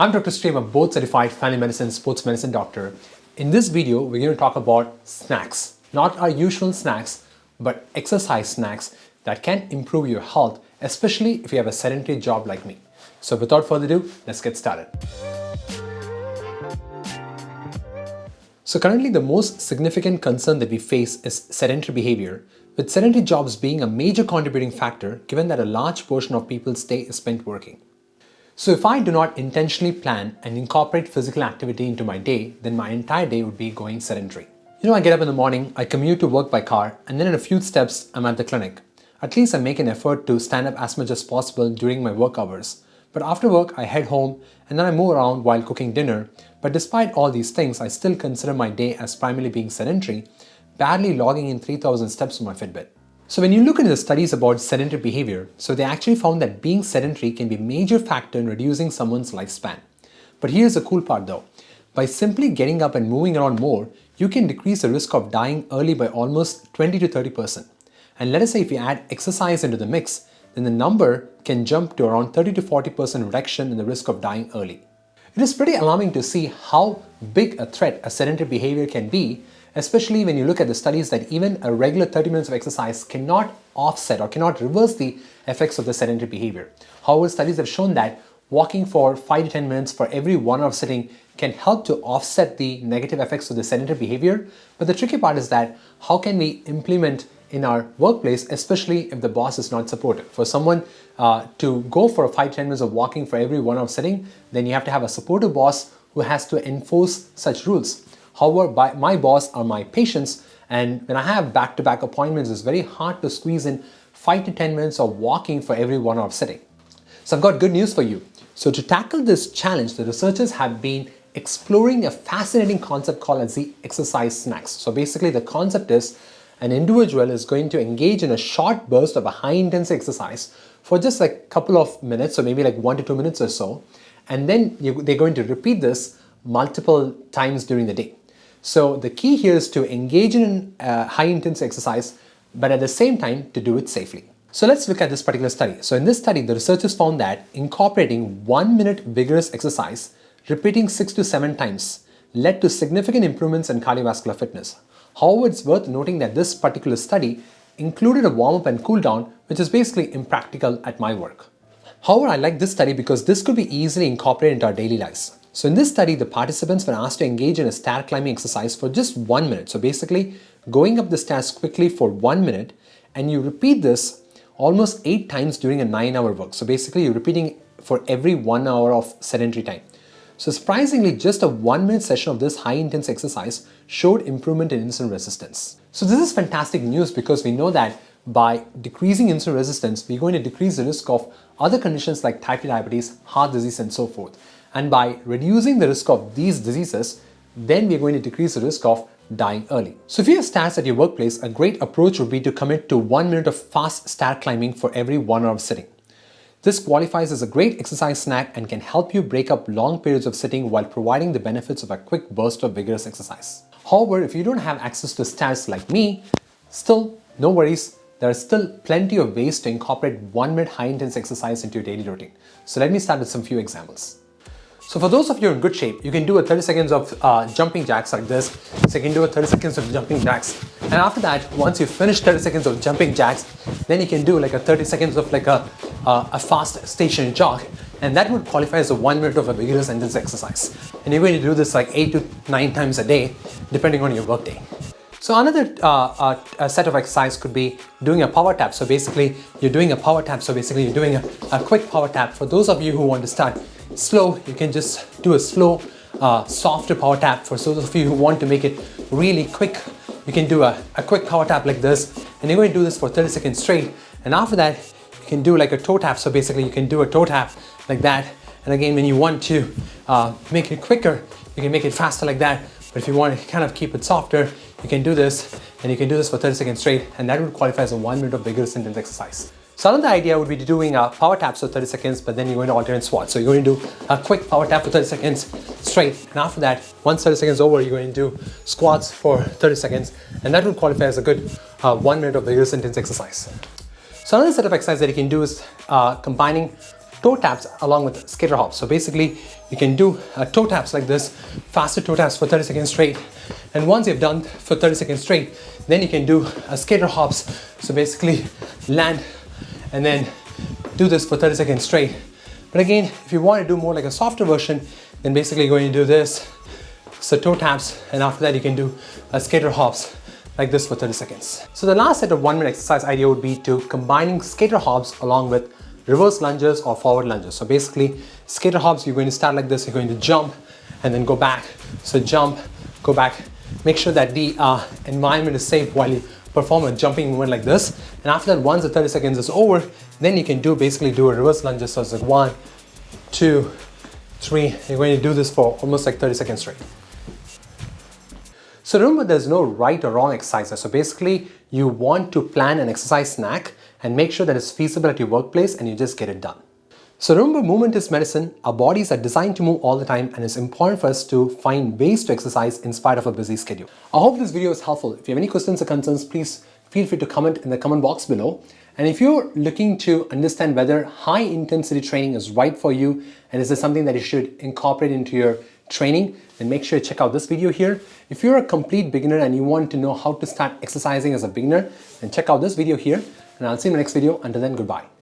I'm Dr. Stream, a board certified family medicine, sports medicine doctor. In this video, we're going to talk about snacks. Not our usual snacks, but exercise snacks that can improve your health, especially if you have a sedentary job like me. So without further ado, let's get started. So currently the most significant concern that we face is sedentary behavior, with sedentary jobs being a major contributing factor given that a large portion of people's day is spent working. So if I do not intentionally plan and incorporate physical activity into my day, then my entire day would be going sedentary. I get up in the morning, I commute to work by car, and then in a few steps, I'm at the clinic. At least I make an effort to stand up as much as possible during my work hours. But after work, I head home and then I move around while cooking dinner. But despite all these things, I still consider my day as primarily being sedentary, barely logging in 3,000 steps on my Fitbit. So when you look into the studies about sedentary behavior, so they actually found that being sedentary can be a major factor in reducing someone's lifespan. But here's the cool part though. By simply getting up and moving around more, you can decrease the risk of dying early by almost 20 to 30%. And let us say if you add exercise into the mix, then the number can jump to around 30 to 40% reduction in the risk of dying early. It is pretty alarming to see how big a threat a sedentary behavior can be, especially when you look at the studies that even a regular 30 minutes of exercise cannot offset or cannot reverse the effects of the sedentary behavior. However, studies have shown that walking for 5 to 10 minutes for every 1 hour of sitting can help to offset the negative effects of the sedentary behavior. But the tricky part is that how can we implement in our workplace, especially if the boss is not supportive? For someone to go for 5 to 10 minutes of walking for every 1 hour of sitting, then you have to have a supportive boss who has to enforce such rules. However, my boss are my patients, and when I have back-to-back appointments, it's very hard to squeeze in 5 to 10 minutes of walking for every 1 hour of sitting. So I've got good news for you. So to tackle this challenge, the researchers have been exploring a fascinating concept called as the exercise snacks. So basically the concept is an individual is going to engage in a short burst of a high-intensity exercise for just like a couple of minutes, or maybe like 1 to 2 minutes or so, and then they're going to repeat this multiple times during the day. So the key here is to engage in high-intensity exercise, but at the same time to do it safely. So let's look at this particular study. So in this study, the researchers found that incorporating 1 minute vigorous exercise, repeating 6 to 7 times, led to significant improvements in cardiovascular fitness. However, it's worth noting that this particular study included a warm-up and cool-down, which is basically impractical at my work. However, I like this study because this could be easily incorporated into our daily lives. So in this study, the participants were asked to engage in a stair climbing exercise for just 1 minute. So basically, going up the stairs quickly for 1 minute, and you repeat this almost 8 times during a 9-hour work. So basically, you're repeating for every 1 hour of sedentary time. So surprisingly, just a 1 minute session of this high-intense exercise showed improvement in insulin resistance. So this is fantastic news because we know that by decreasing insulin resistance, we're going to decrease the risk of other conditions like type 2 diabetes, heart disease, and so forth. And by reducing the risk of these diseases, then we're going to decrease the risk of dying early. So if you have stairs at your workplace, a great approach would be to commit to 1 minute of fast stair climbing for every 1 hour of sitting. This qualifies as a great exercise snack and can help you break up long periods of sitting while providing the benefits of a quick burst of vigorous exercise. However, if you don't have access to stairs like me, still, no worries. There are still plenty of ways to incorporate 1 minute high-intense exercise into your daily routine. So let me start with some few examples. So for those of you in good shape, you can do a 30 seconds of jumping jacks like this. So you can do a 30 seconds of jumping jacks. And after that, once you finish 30 seconds of jumping jacks, then you can do like a 30 seconds of like a fast stationary jog. And that would qualify as a 1 minute of a vigorous intense exercise. And you're going to do this like 8 to 9 times a day, depending on your workday. So another set of exercise could be doing a power tap. So basically, you're doing a power tap. So basically, you're doing a quick power tap. For those of you who want to start slow, you can just do a slow, softer power tap. For those of you who want to make it really quick, you can do a quick power tap like this. And you're going to do this for 30 seconds straight. And after that, you can do like a toe tap. So basically, you can do a toe tap like that. And again, when you want to make it quicker, you can make it faster like that. But if you want to kind of keep it softer, you can do this, and you can do this for 30 seconds straight, and that would qualify as a 1 minute of vigorous intense exercise. So another idea would be doing power taps for 30 seconds, but then you're going to alternate squats. So you're going to do a quick power tap for 30 seconds straight, and after that, once 30 seconds over, you're going to do squats for 30 seconds, and that would qualify as a good 1 minute of vigorous intense exercise. So another set of exercise that you can do is combining toe taps along with skater hops. So basically, you can do toe taps like this, faster toe taps for 30 seconds straight. And once you've done for 30 seconds straight, then you can do skater hops. So basically, land and then do this for 30 seconds straight. But again, if you want to do more like a softer version, then basically you're going to do this, so toe taps, and after that you can do skater hops like this for 30 seconds. So the last set of 1 minute exercise idea would be to combining skater hops along with reverse lunges or forward lunges. So basically, skater hops, you're going to start like this, you're going to jump and then go back. So jump, go back. Make sure that the environment is safe while you perform a jumping movement like this. And after that, once the 30 seconds is over, then you can basically do a reverse lunge. So it's like 1, 2, 3. You're going to do this for almost like 30 seconds straight. So remember, there's no right or wrong exercise. So basically, you want to plan an exercise snack and make sure that it's feasible at your workplace and you just get it done. So remember, movement is medicine. Our bodies are designed to move all the time, and it's important for us to find ways to exercise in spite of a busy schedule. I hope this video is helpful. If you have any questions or concerns, please feel free to comment in the comment box below. And if you're looking to understand whether high intensity training is right for you and is this something that you should incorporate into your training, then make sure you check out this video here. If you're a complete beginner and you want to know how to start exercising as a beginner, then check out this video here. And I'll see you in the next video. Until then, goodbye.